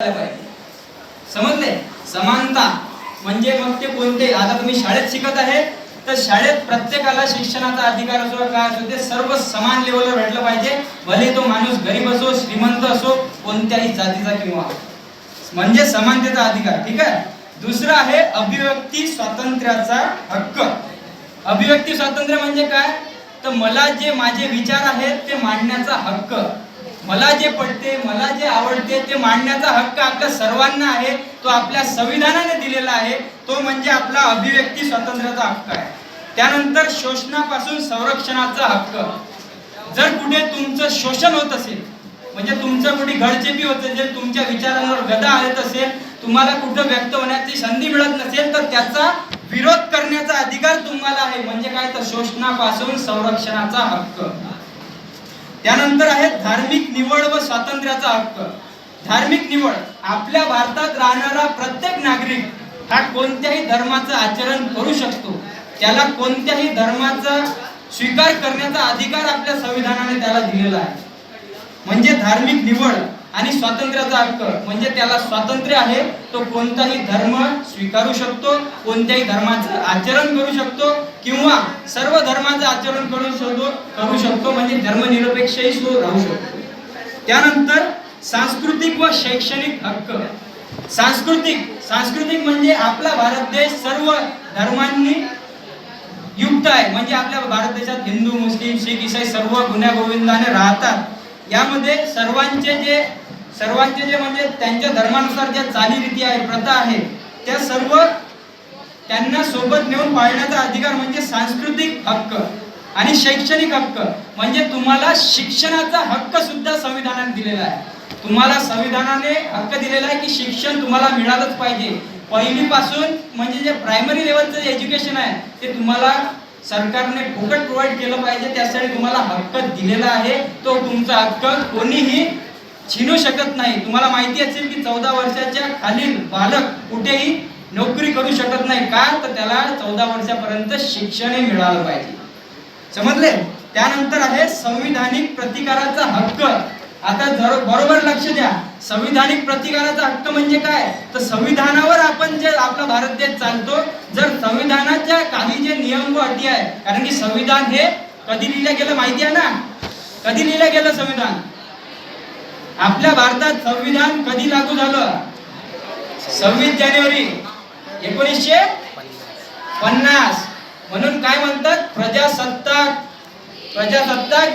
समजले? समानता म्हणजे मग ते कोणते, आता तुम्ही शाळेत शिकत आहे तर शाळेत प्रत्येकाला शिक्षणाचा अधिकार असो काय असो ते सर्व समान लेवलवर भेटलं पाहिजे, भले तो माणूस गरीब असो श्रीमंत असो कोणत्याही जातीचा किंवा, म्हणजे समानतेचा अधिकार. ठीक आहे. दुसरं आहे अभिव्यक्ती स्वातंत्र्याचा हक्क. अभिव्यक्ती स्वातंत्र्य म्हणजे काय, तर मला जे माझे विचार आहेत ते मांडण्याचा हक्क, मला जे पडते मला जे आवडते ते मांडण्याचा हक्क आपल्या सर्वांना आहे. तो आपल्या संविधानाने दिलेला आहे, तो म्हणजे आपला अभिव्यक्ती स्वातंत्र्याचा हक्क आहे. त्यानंतर शोषणापासून संरक्षणाचा हक्क. जर कुठे तुमचं शोषण होत असेल, म्हणजे तुमचं कुठे घरचेपी होत असेल, तुमच्या विचारांवर गदा आणत असेल, तुम्हाला कुठं व्यक्त होण्याची संधी मिळत नसेल तर त्याचा विरोध करण्याचा अधिकार तुम्हाला आहे. म्हणजे काय, तर शोषणापासून संरक्षणाचा हक्क. त्यानंतर आहे धार्मिक निवड व स्वातंत्र्याचा हक्क. धार्मिक निवड, आपल्या भारतात राहणारा प्रत्येक नागरिक हा कोणत्याही धर्माचं आचरण करू शकतो, त्याला कोणत्याही धर्माचा स्वीकार करण्याचा अधिकार आपल्या संविधानाने त्याला दिलेला आहे. म्हणजे धार्मिक निवड आणि स्वातंत्र्याचा हक्क म्हणजे त्याला स्वातंत्र्य आहे, तो कोणताही धर्म स्वीकारू शकतो, कोणत्याही धर्माचं आचरण करू शकतो किंवा सर्व धर्माचं आचरण करू शकतो म्हणजे धर्मनिरपेक्षही राहू शकतो. त्यानंतर सांस्कृतिक व शैक्षणिक हक्क. सांस्कृतिक म्हणजे आपला भारत देश सर्व धर्मांनी युक्त आहे, म्हणजे आपल्या भारत देशात हिंदू मुस्लिम शीख ईसाई सर्व गुण्या गोविंदाने राहतात. यामध्ये सर्वांचे जे म्हणजे त्यांच्या धर्मानुसार ज्या चालीरीती आहे प्रथा आहे त्या सर्व त्यांना सोबत नेऊन पाळण्याचा अधिकार म्हणजे सांस्कृतिक हक्क. आणि शैक्षणिक हक्क म्हणजे तुम्हाला शिक्षणाचा हक्क सुद्धा संविधानाने दिलेला आहे. तुम्हाला संविधानाने हक्क दिलेला आहे की शिक्षण तुम्हाला मिळालंच पाहिजे. पहिलीपासून म्हणजे जे प्रायमरी लेवलचं जे एज्युकेशन आहे ते तुम्हाला सरकारने फुकट प्रोव्हाइड केलं पाहिजे, त्यासाठी तुम्हाला हक्क दिलेला आहे. तो तुमचा हक्क कोणीही छीनू शकत नाही. तुम्हाला माहिती असेल की 14 वर्षाच्या खालील बालक कुठेही नोकरी करू शकत नाही, का तर त्याला 14 वर्षापर्यंत शिक्षण मिळालं पाहिजे. समजले? त्यानंतर आहे संविधानिक प्रतिकाराचा हक्क. आता बरोबर लक्ष द्या, संविधानिक प्रतिकाराचा हक्क म्हणजे काय, तर संविधानावर आपण जे आपला भारत देश चालतो, जर संविधानाच्या काही जे नियम व अटी आहे, कारण की संविधान हे कधी लिहिलं गेलं माहिती आहे ना, कधी लिहिलं गेलं संविधान, आपल्या भारतात संविधान कधी लागू झालं, 26 जानेवारी 1950. म्हणून काय म्हणतात, प्रजासत्ताक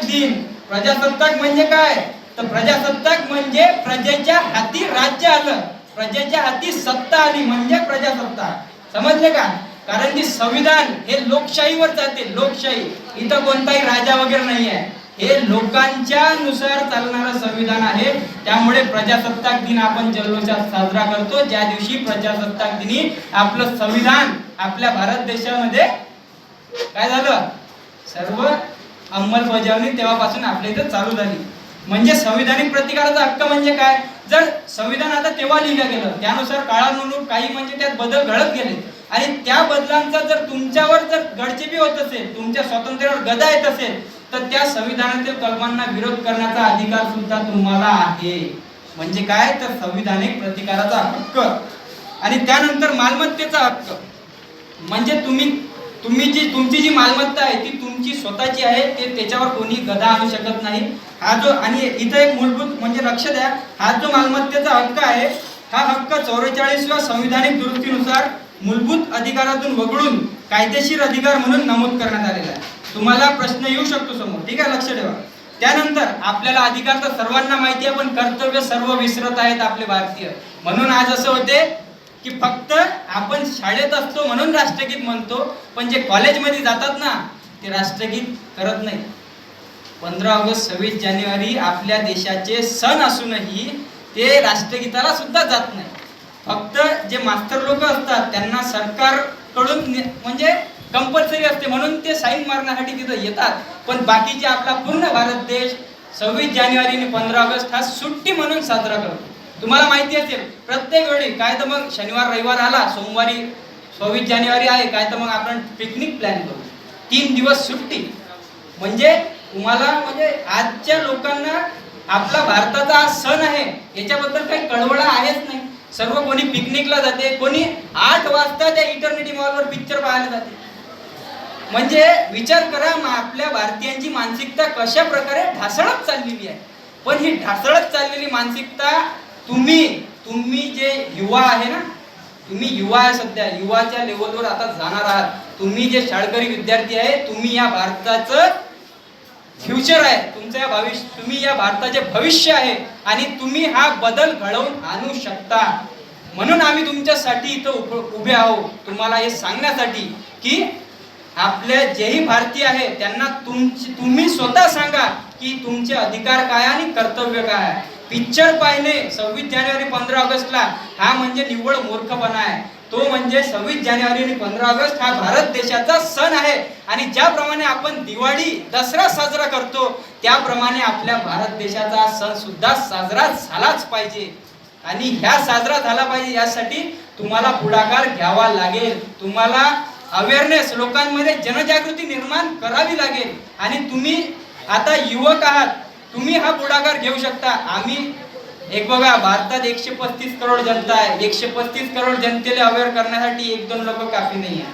दिन. प्रजासत्ताक म्हणजे काय, तर प्रजासत्ताक म्हणजे प्रजेच्या हाती राज्य आलं, प्रजेच्या हाती सत्ता आली म्हणजे प्रजासत्ताक. समजले का? कारण की संविधान हे लोकशाहीवर जाते, लोकशाही. इथं कोणताही राजा वगैरे नाही आहे, हे लोकांच्या नुसार चालणारं संविधान आहे. त्यामुळे प्रजासत्ताक दिन आपण जल्लोषात साजरा करतो, ज्या दिवशी प्रजासत्ताक दिनी आपलं संविधान आपल्या भारत देशामध्ये काय झालं, सर्व अंमलबजावणी तेव्हापासून आपल्या इथं चालू झाली. म्हणजे संविधानिक प्रतिकाराचा हक्क म्हणजे काय, जर संविधान आता तेव्हा लिहिलं गेलं, त्यानुसार काळानुरूप काही म्हणजे त्यात बदल घडत गेले आणि त्या बदलांचा जर तुमच्यावर जर गडचेपी होत असेल, तुमच्या स्वातंत्र्यावर गदा येत असेल, तर त्या संविधानातील कलमांना विरोध करण्याचा अधिकार सुद्धा तुम्हाला आहे. म्हणजे काय, तर संविधानिक प्रतिकाराचा हक्क. आणि त्यानंतर मालमत्तेचा हक्क म्हणजे तुमची जी मालमत्ता आहे ती तुमची स्वतःची आहे, ते त्याच्यावर कोणी गदा आणू शकत नाही. हा जो, आणि इथं एक मूलभूत म्हणजे लक्ष द्या, हा जो मालमत्तेचा हक्क आहे हा हक्क 44व्या संविधानिक दुरुस्तीनुसार मूलभूत अधिकारातून वगळून कायदेशीर अधिकार म्हणून नमूद करण्यात आलेला आहे. तुम्हाला प्रश्न येऊ शकतो समोर, ठीक आहे, लक्ष ठेवा. त्यानंतर आपल्याला अधिकार तर सर्वांना माहिती आहे, पण कर्तव्य सर्व विसरत आहेत आपले भारतीय. म्हणून आज असं होते की फक्त आपण शाळेत असतो म्हणून राष्ट्रगीत म्हणतो, पण जे कॉलेजमध्ये जातात ना ते राष्ट्रगीत करत नाही. 15 ऑगस्ट 26 जानेवारी आपल्या देशाचे सण असूनही ते राष्ट्रगीताला सुद्धा जात नाही. फक्त जे मास्तर लोक असतात त्यांना सरकारकडून म्हणजे कंपल्सरी असते म्हणून ते साईन मारण्यासाठी तिथं येतात, पण बाकीचे आपला पूर्ण भारत देश 26 जानेवारी आणि 15 ऑगस्ट हा सुट्टी म्हणून साजरा करतो. तुम्हाला माहिती असेल प्रत्येक वेळी काय तर मग शनिवार रविवार आला, सोमवारी 26 जानेवारी आहे काय तर मग आपण पिकनिक प्लॅन करू, 3 दिवस सुट्टी. म्हणजे तुम्हाला म्हणजे आजच्या लोकांना आपला भारताचा हा सण आहे, याच्याबद्दल काही कळवळा आहेच नाही. सर्व कोणी पिकनिकला जाते, कोणी 8 वाजता त्या इटर्निटी मॉलवर पिक्चर पाहायला जाते. म्हणजे विचार करा, आपल्या भारतीयांची मानसिकता कशा प्रकारे ढासळत चाललेली आहे. पण ही ढासळत चाललेली मानसिकता तुम्ही जे युवा आहे ना, तुम्ही युवा आहे, सध्या युवाच्या लेवलवर आता जाणार आहात. तुम्ही जे शाळकरी विद्यार्थी आहे, तुम्ही या भारताचं फ्युचर आहे, तुमचं या भविष्य, तुम्ही या भारताचे भविष्य आहे आणि तुम्ही हा बदल घडवून आणू शकता. म्हणून आम्ही तुमच्यासाठी इथं उभे आहोत, तुम्हाला हे सांगण्यासाठी की आपले जेही भारतीय आहे त्यांना तुम्ही स्वतः सांगा की तुमचे अधिकार काय आणि कर्तव्य काय. पिक्चर पाहणे 26 जानेवारी 15 ऑगस्टला हा म्हणजे निव्वळ मूर्खपणा आहे. तो म्हणजे 26 जानेवारी आणि 15 ऑगस्ट हा भारत देशाचा सण आहे आणि ज्याप्रमाणे आपण दिवाळी दसरा साजरा करतो त्याप्रमाणे आपल्या भारत देशाचा सण सुद्धा साजरा झालाच पाहिजे. आणि ह्या साजरा झाला पाहिजे यासाठी तुम्हाला पुढाकार घ्यावा लागेल. तुम्हाला अवेअरनेस, लोकांमध्ये जनजागृती निर्माण करावी लागेल. आणि तुम्ही आता युवक आहात, तुम्ही हा पुढाकार घेऊ शकता. आम्ही एक बघा, भारतात 135 करोड जनता आहे. 135 करोड जनतेला अवेअर करण्यासाठी 1-2 लोक काफी नाही आहे.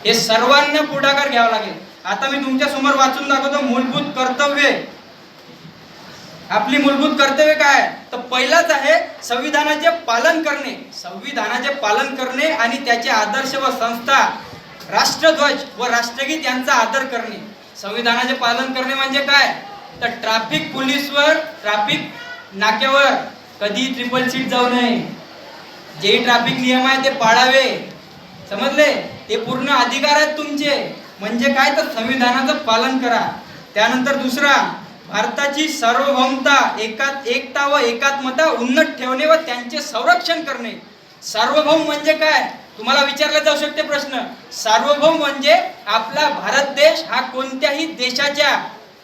हे सर्वांना पुढाकार घ्यावा लागेल. आता मी तुमच्या समोर वाचून दाखवतो मूलभूत कर्तव्य. आपली मूलभूत कर्तव्य काय? तर पहिलाच आहे संविधानाचे पालन करणे. संविधानाचे पालन करणे आणि त्याचे आदर्श व संस्था, राष्ट्रध्वज व राष्ट्रगीत यांचा आदर करणे. संविधानाचे पालन करणे म्हणजे काय? तर ट्रॅफिक पोलीसवर, ट्रॅफिक नाक्यावर कधी ट्रिपल सीट जाऊ नये. जे ट्रॅफिक नियम आहे ते पाळावे. समजले? ते पूर्ण अधिकार आहेत तुमचे. म्हणजे काय? तर संविधानाचं पालन करा. त्यानंतर दुसरा, भारताची सार्वभौमता, एकता व एकात्मता उन्नत ठेवणे व त्यांचे संरक्षण करणे. सार्वभौम म्हणजे काय? तुम्हाला विचारला जाऊ शकते प्रश्न. सार्वभौम म्हणजे आपला भारत देश हा कोणत्याही देशाच्या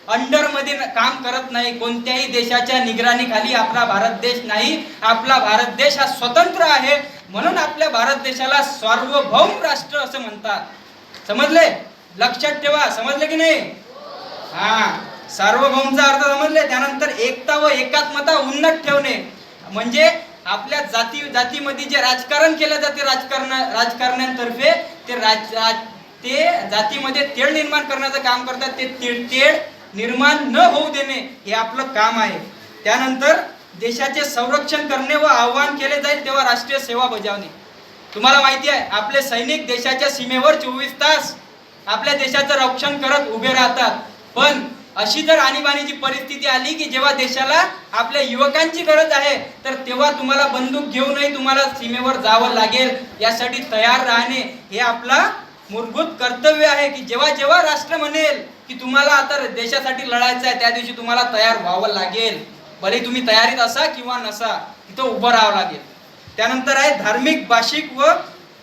अंडर मध्ये काम करत नाही. कोणत्याही देशाच्या निगराणीखाली आपला भारत देश नाही. आपला भारत देश हा स्वतंत्र आहे. म्हणून आपल्या भारत देशाला सार्वभौम राष्ट्र असं म्हणतात. समजले? लक्षात ठेवा. समजले की नाही? हा, सार्वभौमचा अर्थ समजले. त्यानंतर एकता व एकात्मता उन्नत ठेवणे म्हणजे आपल्या जातीमध्ये जे राजकारण केलं जाते, राजकारण्यांतर्फे ते जातीमध्ये तेढ निर्माण करण्याचं काम करतात. ते तेढ निर्माण न होऊ देणे हे आपलं काम आहे. त्यानंतर देशाचे संरक्षण करणे व आवाहन केले जाईल तेव्हा राष्ट्रीय सेवा बजावणे. तुम्हाला माहिती आहे आपले सैनिक देशाच्या सीमेवर 24 तास आपल्या देशाचं रक्षण करत उभे राहतात. पण अशी जर आणीबाणीची परिस्थिती आली की जेव्हा देशाला आपल्या युवकांची गरज आहे तर तेव्हा तुम्हाला बंदूक घेऊनही तुम्हाला सीमेवर जावं लागेल. यासाठी तयार राहणे हे आपला मूलभूत कर्तव्य आहे की जेव्हा जेव्हा राष्ट्र म्हणेल की तुम्हाला आता देशासाठी लढायचं आहे त्या दिवशी तुम्हाला तयार व्हावं लागेल. भले तुम्ही तयारीत असा किंवा नसा, तिथं उभं राहावं लागेल. त्यानंतर आहे धार्मिक, भाषिक व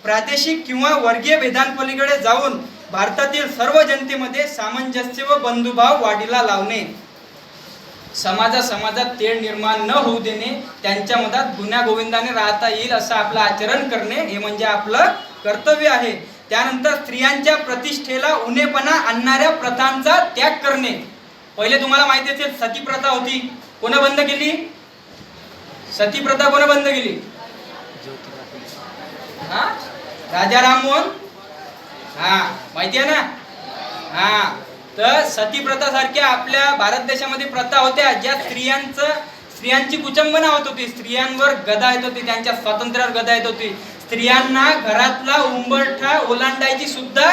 प्रादेशिक किंवा वर्गीय भेदांपलीकडे जाऊन भारतातील सर्व जनतेमध्ये सामंजस्य व बंधुभाव वाढीला लावणे. समाजात तेढ निर्माण न होऊ देणे. त्यांच्या मधात गुन्ह्या गोविंदाने राहता येईल असं आपलं आचरण करणे हे म्हणजे आपलं कर्तव्य आहे. त्यानंतर स्त्रियांच्या प्रतिष्ठेला उणेपणा आणणाऱ्या प्रथांचा त्याग करणे. पहिले तुम्हाला माहिती असेल सती प्रथा होती. कोण बंद केली? सती प्रथा कोण बंद केली? राजा राममोहन. माहिती आहे ना? तर सती प्रथा सारख्या आपल्या भारत देशामध्ये प्रथा होत्या ज्या स्त्रियांची कुचंबना होत होती. स्त्रियांवर गदा येत होती, त्यांच्या स्वातंत्र्यावर गदा येत होती. स्त्रियांना घरातला उंबरठा ओलांडायची सुद्धा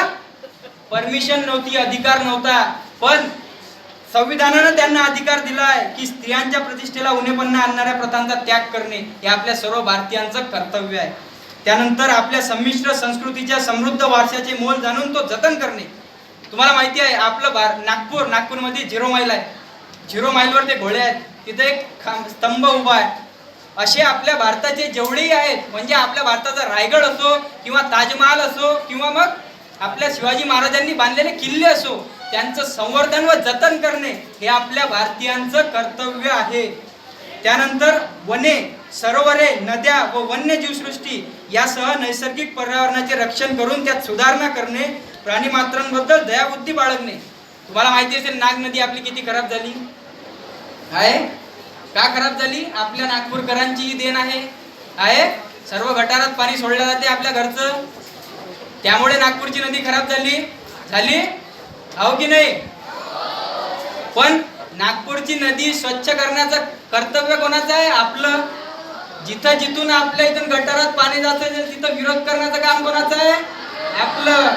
परमिशन नव्हती, अधिकार नव्हता. पण संविधानानं त्यांना अधिकार दिलाय की स्त्रियांच्या प्रतिष्ठेला उणेपणा आणणाऱ्या प्रथांचा त्याग करणे हे आपल्या सर्व भारतीयांचं कर्तव्य आहे. त्यानंतर आपल्या संमिश्र संस्कृतीच्या समृद्ध वारशाचे मोल जाणून तो जतन करणे. तुम्हाला माहिती आहे आपलं नागपूरमध्ये 0 माईल आहे. 0 माईलवर ते घोडे आहेत, तिथे एक स्तंभ उभा आहे. असे आपल्या भारताचे जेवढेही आहेत, म्हणजे आपल्या भारताचा रायगड असो किंवा ताजमहाल असो किंवा मग आपल्या शिवाजी महाराजांनी बांधलेले किल्ले असो, त्यांचं संवर्धन व जतन करणे हे आपल्या भारतीयांचं कर्तव्य आहे. त्यानंतर वने, सरोवरे, नद्या व वन्यजीवसृष्टी यासह नैसर्गिक पर्यावरणाचे रक्षण करून त्यात सुधारणा करणे, प्राणीमात्रांबद्दल दयाबुद्धी बाळगणे. तुम्हाला माहिती असेल नाग नदी आपली किती खराब झाली आहे. का खराब झाली? आपल्या नागपूरकरांची ही देण आहे सर्व गटारात पाणी सोडलं जाते आपल्या घरचं, त्यामुळे नागपूरची नदी खराब झाली हो की नाही? पण नागपूरची नदी स्वच्छ करण्याचं कर्तव्य कोणाचं आहे? आपलं. जिथून आपल्या इथून गटारात पाणी जात असेल तिथं विरोध करण्याचं काम कोणाचं आहे? आपलं.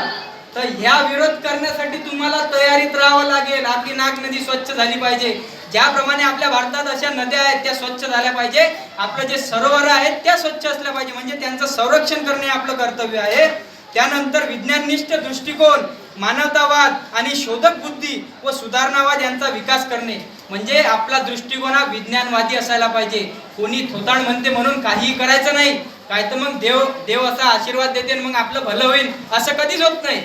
तर ह्या विरोध करण्यासाठी तुम्हाला तयारीत राहावं लागेल. आपली नाग नदी स्वच्छ झाली पाहिजे. ज्याप्रमाणे आपल्या भारतात अशा नद्या आहेत त्या स्वच्छ झाल्या पाहिजे. आपलं जे सरोवर आहेत त्या स्वच्छ असल्या पाहिजे, म्हणजे त्यांचं संरक्षण करणे आपलं कर्तव्य आहे. त्यानंतर विज्ञाननिष्ठ दृष्टिकोन, मानवतावाद आणि शोधक बुद्धी व सुधारणावाद यांचा विकास करणे, म्हणजे आपला दृष्टिकोन हा विज्ञानवादी असायला पाहिजे. कोणी थोतांड म्हणते म्हणून काहीही करायचं नाही. काय तर मग देव असा आशीर्वाद देते मग आपलं भलं होईल असं कधीच होत नाही.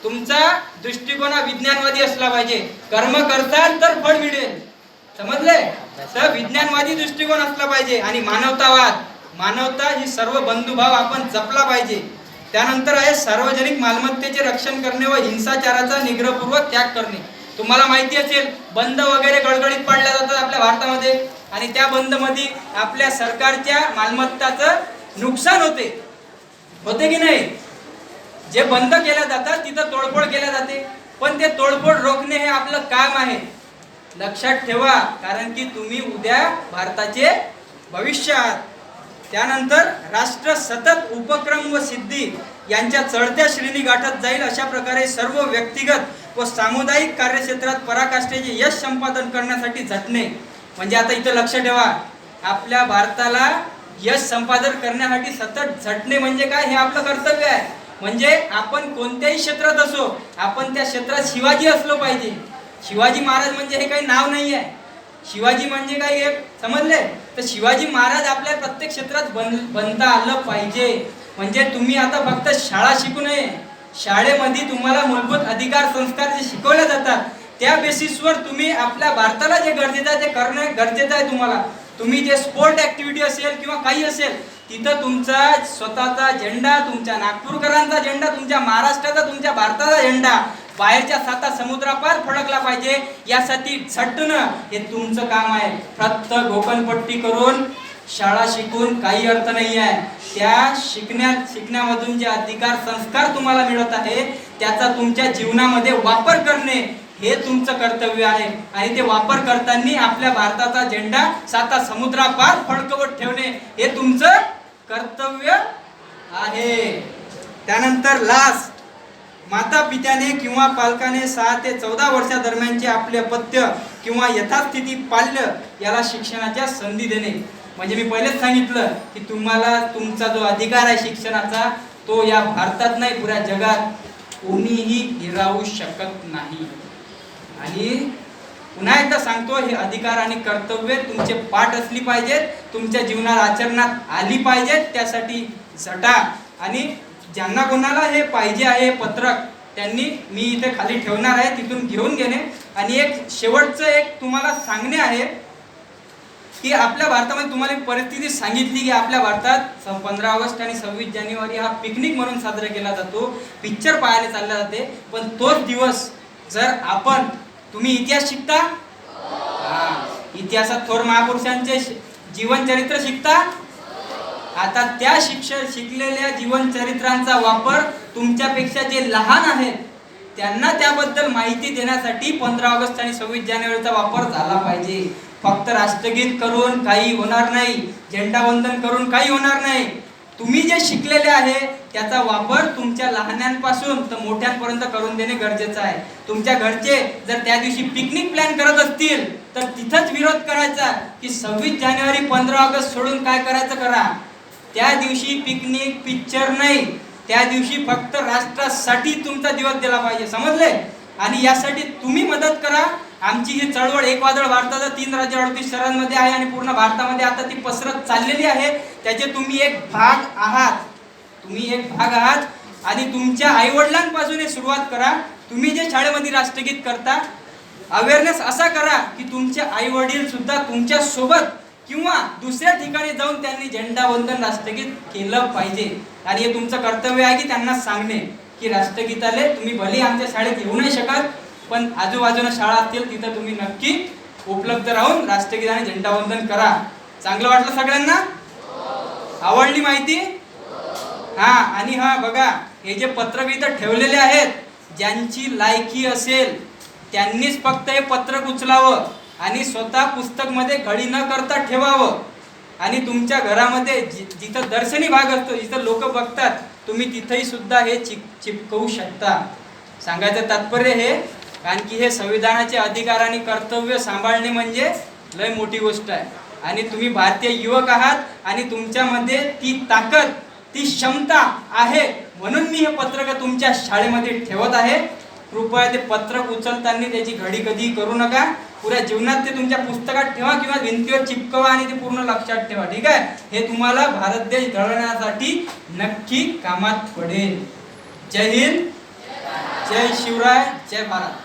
तुमचा दृष्टिकोन हा विज्ञानवादी असला पाहिजे. कर्म करताल तर फळ मिळेल. समजले? तर विज्ञानवादी दृष्टिकोन असला पाहिजे. आणि मानवता ही सर्व बंधुभाव आपण जपला पाहिजे. त्यानंतर आहे सार्वजनिक मालमत्तेचे रक्षण करणे व हिंसाचाराचा निग्रहपूर्वक त्याग करणे. तुम्हाला माहिती असेल बंद वगैरे गडगडीत पाडल्या जातात आपल्या भारतामध्ये, आणि त्या बंद मध्ये आपल्या सरकारच्या मालमत्ताचं नुकसान होते की नाही? जे बंद केल्या जातात तिथं तोडफोड केल्या जाते, पण ते तोडफोड रोखणे हे आपलं काम आहे. लक्षात ठेवा, कारण की तुम्ही उद्या भारताचे भविष्य आहात. त्यानंतर राष्ट्र सतत उपक्रम व सिद्धी यांच्या चढत्या श्रेणी गाठत जाईल. अशा प्रकारे सर्व व्यक्तिगत व सामुदायिक कार्यक्षेत्रात पराकाष्ठेचे यश संपादन करण्यासाठी झटणे. म्हणजे आता इथं लक्ष ठेवा, आपल्या भारताला यश संपादन करण्यासाठी सतत झटणे म्हणजे काय? हे आपलं कर्तव्य आहे. म्हणजे आपण कोणत्याही क्षेत्रात असो, आपण त्या क्षेत्रात शिवाजी असलो पाहिजे. शिवाजी महाराज म्हणजे हे काही नाव नाही आहे. शिवाजी म्हणजे काय हे समजले? तर शिवाजी महाराज आपल्या प्रत्येक क्षेत्रात बनता आलं पाहिजे. म्हणजे तुम्ही आता फक्त शाळा शिकू नये. शाळेमध्ये तुम्हाला मूलभूत अधिकार संस्कार जे शिकवले जातात त्या बेसिसवर तुम्ही आपल्या भारताला जे गरजेचं आहे ते करणे गरजेचं आहे तुम्हाला. तुम्ही जे स्पोर्ट ऍक्टिव्हिटी असेल किंवा काही असेल तिथं तुमचा स्वतःचा झेंडा, तुमच्या नागपूरकरांचा झेंडा, तुमच्या महाराष्ट्राचा, तुमच्या भारताचा झेंडा बाहेरच्या 7 समुद्रापार फडकला पाहिजे. यासाठी झटणं हे तुमचं काम आहे. फक्त घोकणपट्टी करून शाळा शिकून काही अर्थ नाही आहे. त्या शिकण्यामधून जे अधिकार संस्कार तुम्हाला मिळत आहे त्याचा तुमच्या जीवनामध्ये वापर करणे हे तुमचं कर्तव्य आहे. आणि ते वापर करताना आपल्या भारताचा झेंडा 7 समुद्रापार फडकवत ठेवणे हे तुमचं कर्तव्य आहे. त्यानंतर लास्ट, माता पित्याने किंवा पालकाने 6 ते 14 वर्षादरम्यानचे आपले अपत्य किंवा यथास्थिती पाल्य याला शिक्षणाच्या संधी देणे. म्हणजे मी पहिलेच सांगितलं की तुम्हाला तुमचा जो अधिकार आहे शिक्षणाचा तो या भारतात नाही पुऱ्या जगात कोणीही हिरावू शकत नाही. आणि पुन्हा एकदा सांगतो, हे अधिकार आणि कर्तव्य तुमचे पाठ असली पाहिजेत, तुमच्या जीवनात आचरणात आली पाहिजेत. त्यासाठी झटा. आणि ज्यांना कोणाला हे पाहिजे आहे पत्रक त्यांनी मी इथे खाली ठेवणार आहे तिथून घेऊन घेणे. आणि एक शेवटचं एक तुम्हाला सांगणे आहे की आपल्या भारतामध्ये तुम्हाला एक परिस्थिती सांगितली की आपल्या भारतात 15 ऑगस्ट आणि 26 जानेवारी हा पिकनिक म्हणून साजरा केला जातो, पिक्चर पाहायला चालला जाते. पण तोच दिवस जर तुम्ही इतिहास शिकता, इतिहासात थोर महापुरुषांचे जीवन चरित्र शिकता. आता त्या शिकलेल्या जीवन चरित्रांचा वापर तुमच्यापेक्षा जे लहान आहेत त्यांना त्याबद्दल माहिती देण्यासाठी 15 ऑगस्ट आणि 26 जानेवारीचा वापर झाला पाहिजे. फक्त राष्ट्रगीत करून काही होणार नाही, झेंडावंदन करून काही होणार नाही. तुम्ही जे शिकलेले आहे त्याचा वापर तुमच्या लहानांपासून तर मोठ्यांपर्यंत करून देणे गरजेचं आहे. तुमच्या घरचे जर त्या दिवशी पिकनिक प्लॅन करत असतील तर तिथंच विरोध करायचा की 26 जानेवारी 15 ऑगस्ट सोडून काय करायचं करा. त्या दिवशी पिकनिक पिक्चर नाही, त्या दिवशी फक्त राष्ट्रासाठी तुमचा दिवस दिला पाहिजे. समजले? आणि यासाठी तुम्ही मदत करा. आमची ही चळवळ एक वादळ भारताचा 3 राज्य 38 शहरांमध्ये आहे आणि पूर्ण भारतामध्ये आता ती पसरत चाललेली आहे. त्याचे तुम्ही एक भाग आहात. आणि तुमच्या आईवडिलांपासून हे सुरुवात करा. तुम्ही जे शाळेमध्ये राष्ट्रगीत करता अवेअरनेस असा करा की तुमचे आईवडील सुद्धा तुमच्या सोबत किंवा दुसऱ्या ठिकाणी जाऊन त्यांनी झेंडावंदन राष्ट्रगीत केलं पाहिजे. आणि हे तुमचं कर्तव्य आहे की त्यांना सांगणे की राष्ट्रगीताले तुम्ही भले आमच्या शाळेत येऊ नाही शकत पण आजूबाजूला शाळा असतील तिथं तुम्ही नक्की उपलब्ध राहून राष्ट्रगीत आणि झेंडावंदन करा. चांगलं वाटलं सगळ्यांना? आवडली माहिती? हा. आणि हा बघा, हे जे पत्रक इथं ठेवलेले आहेत, ज्यांची लायकी असेल त्यांनीच फक्त हे पत्रक उचलावं आणि स्वतः पुस्तक मध्ये घडी न करता ठेवावं. आणि तुमच्या घरामध्ये जिथं दर्शनी भाग असतो, जिथं लोक बघतात, तुम्ही तिथेही सुद्धा हे चिपकवू शकता. सांगायचं तात्पर्य हे, कारण की हे संविधानाचे अधिकार आणि कर्तव्य सांभाळणे म्हणजे लय मोठी गोष्ट आहे. आणि तुम्ही भारतीय युवक आहात आणि तुमच्यामध्ये ती ताकद, ती क्षमता आहे, म्हणून मी हे पत्रक तुमच्या शाळेमध्ये ठेवत आहे. कृपया ते पत्रक उचलताना त्याची घडी कधी करू नका. पुऱ्या जीवनात ते तुमच्या पुस्तकात ठेवा किंवा भिंतीवर चिपकवा आणि ते पूर्ण लक्षात ठेवा. ठीक आहे? हे तुम्हाला भारत देश घडवण्यासाठी नक्की कामात पडेल. जय हिंद, जय शिवराय, जय भारत.